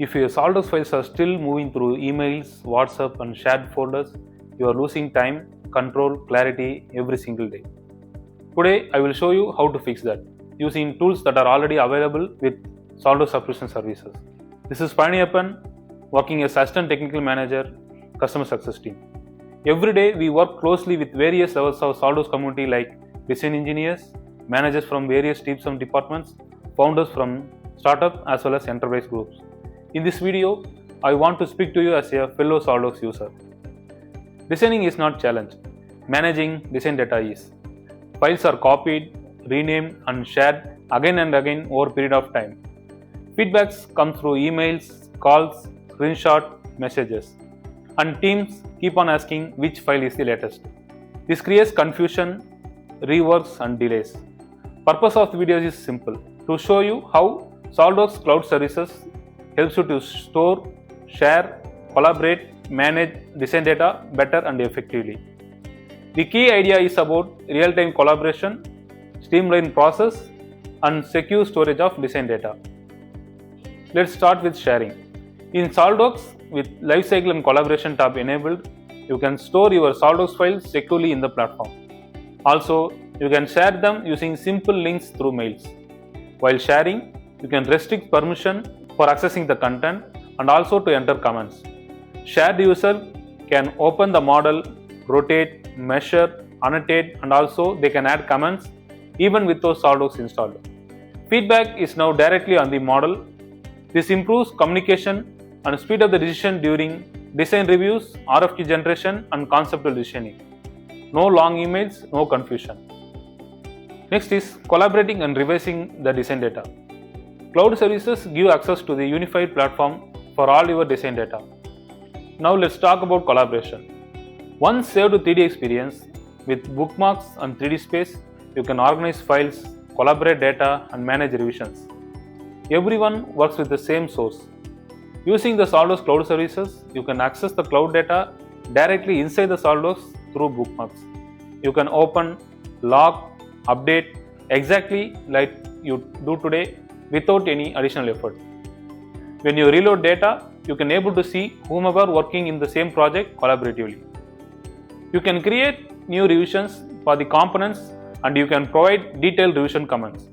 If your SOLIDWORKS files are still moving through emails, WhatsApp and shared folders, you are losing time, control, clarity every single day. Today, I will show you how to fix that using tools that are already available with SOLIDWORKS Subscription Services. This is Palaniyappan, working as Assistant Technical Manager, Customer Success Team. Every day, we work closely with various levels of SOLIDWORKS community like design engineers, managers from various teams and departments, founders from startup as well as enterprise groups. In this video, I want to speak to you as a fellow SOLIDWORKS user. Designing is not challenge. Managing design data is. Files are copied, renamed and shared again and again over a period of time. Feedbacks come through emails, calls, screenshot, messages. And teams keep on asking which file is the latest. This creates confusion, reworks and delays. Purpose of the video is simple, to show you how SOLIDWORKS Cloud Services helps you to store, share, collaborate, manage design data better and effectively. The key idea is about real-time collaboration, streamlined process and secure storage of design data. Let's start with sharing. In SOLIDWORKS, with Lifecycle and Collaboration tab enabled, you can store your SOLIDWORKS files securely in the platform. Also, you can share them using simple links through mails. While sharing, you can restrict permission for accessing the content and also to enter comments. Shared user can open the model, rotate, measure, annotate and also they can add comments even with those SOLIDWORKS installed. Feedback is now directly on the model. This improves communication and speed up the decision during design reviews, RFQ generation and conceptual designing. No long emails, no confusion. Next is collaborating and revising the design data. Cloud services give access to the unified platform for all your design data. Now let's talk about collaboration. Once saved 3D experience, with bookmarks and 3D space, you can organize files, collaborate data and manage revisions. Everyone works with the same source. Using the SOLIDWORKS Cloud Services, you can access the cloud data directly inside the SOLIDWORKS through bookmarks. You can open, log, update exactly like you do today without any additional effort. When you reload data, you can able to see whomever working in the same project collaboratively. You can create new revisions for the components and you can provide detailed revision comments.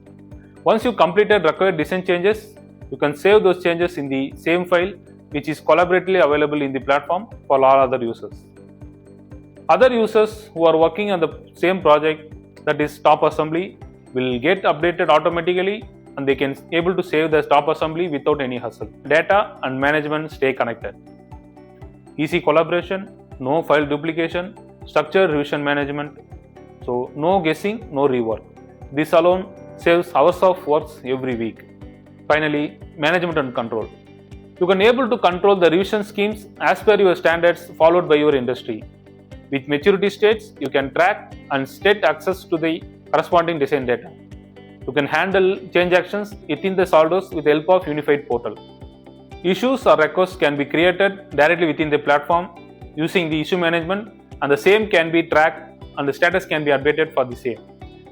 Once you completed required design changes, you can save those changes in the same file which is collaboratively available in the platform for all other users. Other users who are working on the same project, that is top assembly, will get updated automatically and they can able to save the top assembly without any hassle. Data and management stay connected. Easy collaboration, no file duplication, structured revision management. So no guessing, no rework. This alone saves hours of work every week. Finally, management and control. You can able to control the revision schemes as per your standards followed by your industry. With maturity states, you can track and state access to the corresponding design data. You can handle change actions within the SOLIDWORKS with the help of unified portal. Issues or requests can be created directly within the platform using the issue management and the same can be tracked and the status can be updated for the same.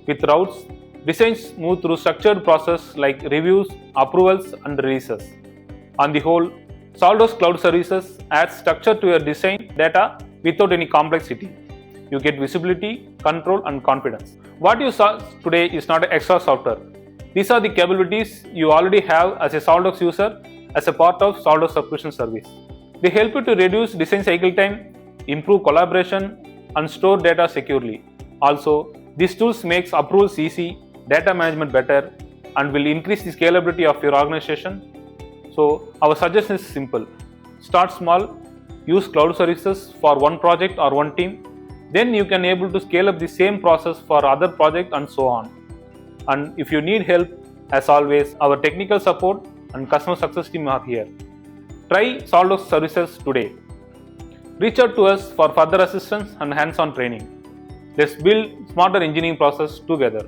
With routes, designs move through structured process like reviews, approvals and releases. On the whole, SOLIDWORKS Cloud Services adds structure to your design data without any complexity. You get visibility, control and confidence. What you saw today is not extra software. These are the capabilities you already have as a SOLIDWORKS user as a part of SOLIDWORKS Subscription Service. They help you to reduce design cycle time, improve collaboration and store data securely. Also, these tools makes approvals easy, data management better and will increase the scalability of your organization. So our suggestion is simple. Start small, use cloud services for one project or one team. Then you can able to scale up the same process for other projects and so on. And if you need help, as always, our technical support and customer success team are here. Try SOLIDWORKS services today. Reach out to us for further assistance and hands-on training. Let's build smarter engineering process together.